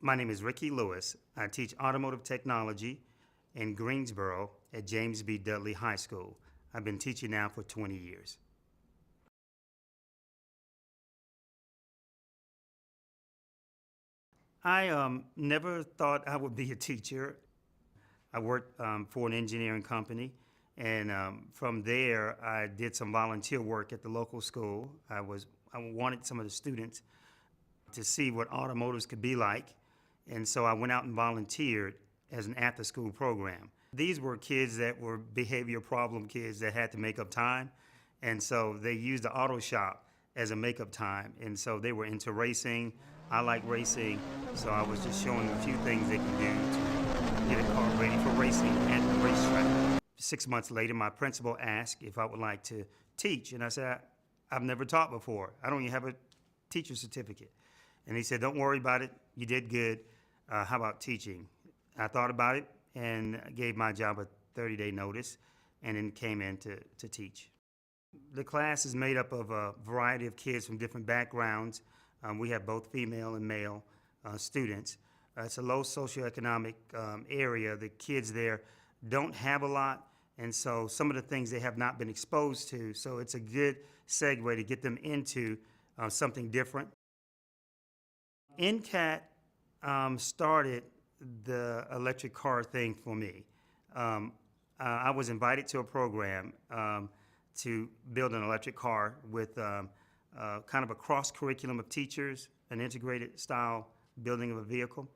My name is Ricky Lewis. I teach automotive technology in Greensboro at James B. Dudley High School. I've been teaching now for 20 years. I never thought I would be a teacher. I worked for an engineering company, and from there I did some volunteer work at the local school. I wanted some of the students to see what automotives could be like, and so I went out and volunteered as an after-school program. These were kids that were behavior problem kids that had to make up time, and so they used the auto shop as a make-up time, and so they were into racing. I like racing, so I was just showing them a few things they can do to get a car ready for racing at the racetrack. 6 months later, my principal asked if I would like to teach, and I said, I've never taught before. I don't even have a teacher certificate. And he said, don't worry about it. You did good. How about teaching? I thought about it and gave my job a 30-day notice and then came in to teach. The class is made up of a variety of kids from different backgrounds. We have both female and male students. It's a low socioeconomic area. The kids there don't have a lot, and so some of the things they have not been exposed to, so it's a good segue to get them into something different. NCCAT started the electric car thing for me. I was invited to a program to build an electric car with kind of a cross-curriculum of teachers, an integrated style building of a vehicle.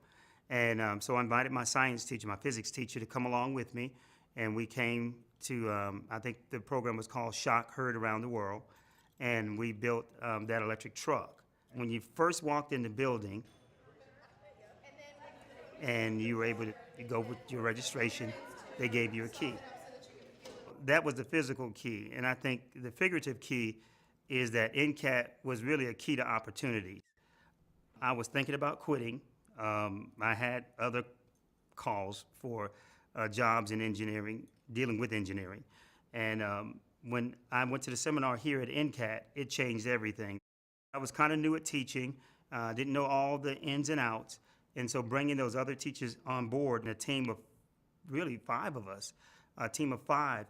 And so I invited my science teacher, my physics teacher, to come along with me. And we came to, I think the program was called Shock Heard Around the World. And we built that electric truck. When you first walked in the building and you were able to go with your registration, they gave you a key. That was the physical key. And I think the figurative key is that NCCAT was really a key to opportunity. I was thinking about quitting. I had other calls for jobs in engineering, dealing with engineering. And when I went to the seminar here at NCCAT, it changed everything. I was kind of new at teaching, didn't know all the ins and outs, and so bringing those other teachers on board and a team of really 5 of us, a team of 5,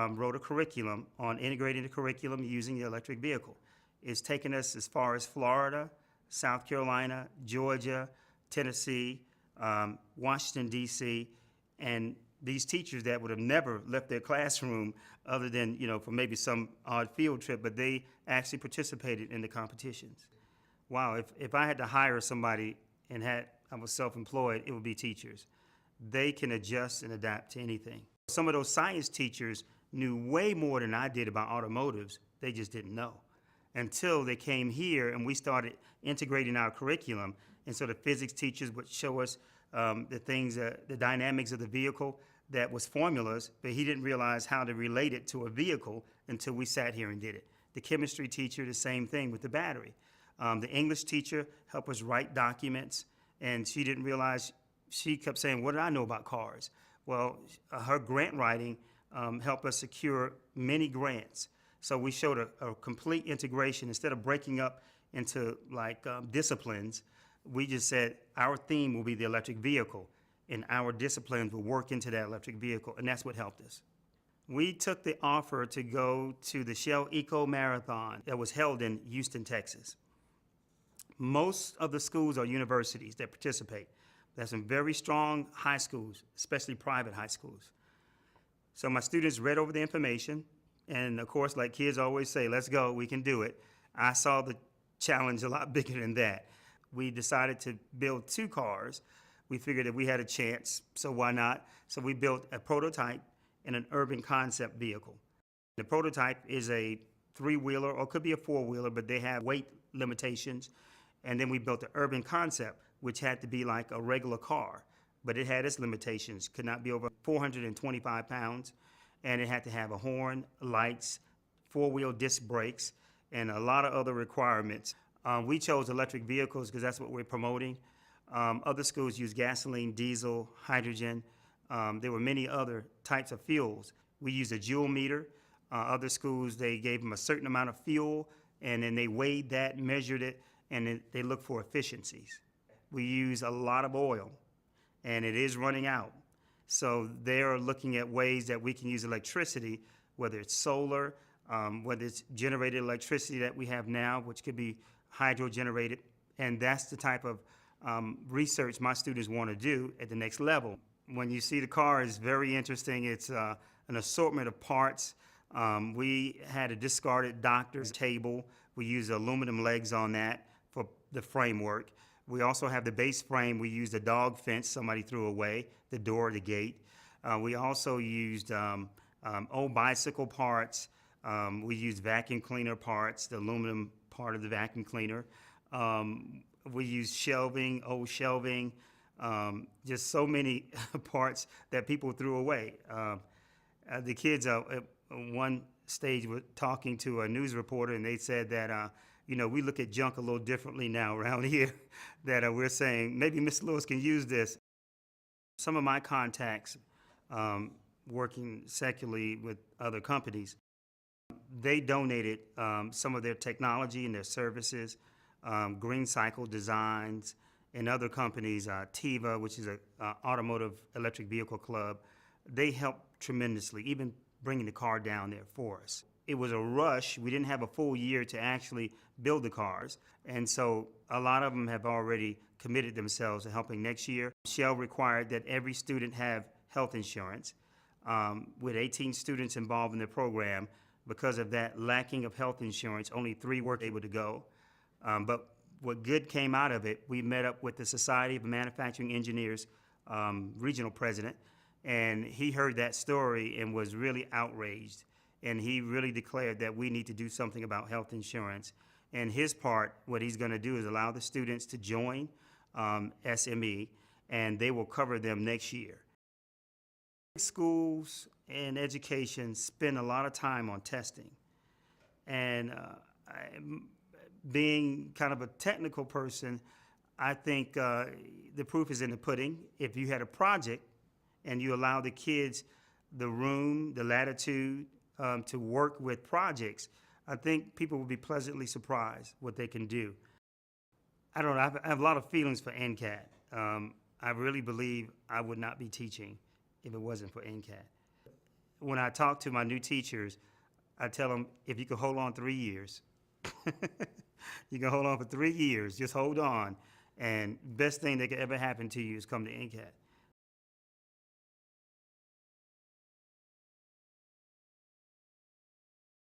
wrote a curriculum on integrating the curriculum using the electric vehicle. It's taken us as far as Florida, South Carolina, Georgia, Tennessee, Washington, D.C., and these teachers that would have never left their classroom other than, for maybe some odd field trip, but they actually participated in the competitions. Wow, if I had to hire somebody and I was self-employed, it would be teachers. They can adjust and adapt to anything. Some of those science teachers knew way more than I did about automotives. They just didn't know until they came here and we started integrating our curriculum. And so the physics teachers would show us the things, the dynamics of the vehicle that was formulas, but he didn't realize how to relate it to a vehicle until we sat here and did it. The chemistry teacher, the same thing with the battery. The English teacher helped us write documents, and she didn't realize, she kept saying, what do I know about cars? Well, her grant writing helped us secure many grants. So we showed a complete integration. Instead of breaking up into disciplines, we just said our theme will be the electric vehicle, and our disciplines will work into that electric vehicle, and that's what helped us. We took the offer to go to the Shell Eco Marathon that was held in Houston, Texas. Most of the schools are universities that participate. There's some very strong high schools, especially private high schools. So my students read over the information, and of course, like kids always say, let's go, we can do it. I saw the challenge a lot bigger than that. We decided to build 2 cars. We figured that we had a chance, so why not? So we built a prototype and an urban concept vehicle. The prototype is a 3-wheeler, or could be a 4-wheeler, but they have weight limitations. And then we built the urban concept, which had to be like a regular car, but it had its limitations. Could not be over 425 pounds, and it had to have a horn, lights, 4-wheel disc brakes, and a lot of other requirements. We chose electric vehicles because that's what we're promoting. Other schools use gasoline, diesel, hydrogen. There were many other types of fuels. We used a joule meter. Other schools, they gave them a certain amount of fuel, and then they weighed that, measured it, and they looked for efficiencies. we use a lot of oil, and it is running out. So they're looking at ways that we can use electricity, whether it's solar, whether it's generated electricity that we have now, which could be hydro-generated, and that's the type of research my students want to do at the next level. When you see the car, it's very interesting. It's an assortment of parts. We had a discarded doctor's table. We used aluminum legs on that for the framework. We also have the base frame. We used a dog fence somebody threw away, the door, the gate. We also used old bicycle parts. We used vacuum cleaner parts, the aluminum part of the vacuum cleaner. We used shelving, old shelving, just so many parts that people threw away. The kids at one stage were talking to a news reporter, and they said that, we look at junk a little differently now around here, that we're saying maybe Mr. Lewis can use this. Some of my contacts working secularly with other companies, they donated some of their technology and their services. Green Cycle Designs and other companies, TIVA, which is an automotive electric vehicle club, they helped tremendously, even bringing the car down there for us. It was a rush. We didn't have a full year to actually build the cars, and so a lot of them have already committed themselves to helping next year. Shell required that every student have health insurance. With 18 students involved in the program, because of that lacking of health insurance, only 3 were able to go. But what good came out of it, we met up with the Society of Manufacturing Engineers regional president, and he heard that story and was really outraged. And he really declared that we need to do something about health insurance. And his part, what he's going to do is allow the students to join SME, and they will cover them next year. Schools and education spend a lot of time on testing. And being kind of a technical person, I think the proof is in the pudding. If you had a project and you allow the kids the room, the latitude to work with projects, I think people will be pleasantly surprised what they can do. I don't know, I have a lot of feelings for NCCAT. I really believe I would not be teaching if it wasn't for NCCAT. When I talk to my new teachers, I tell them, if you can hold on 3 years, you can hold on for 3 years, just hold on. And best thing that could ever happen to you is come to NCCAT.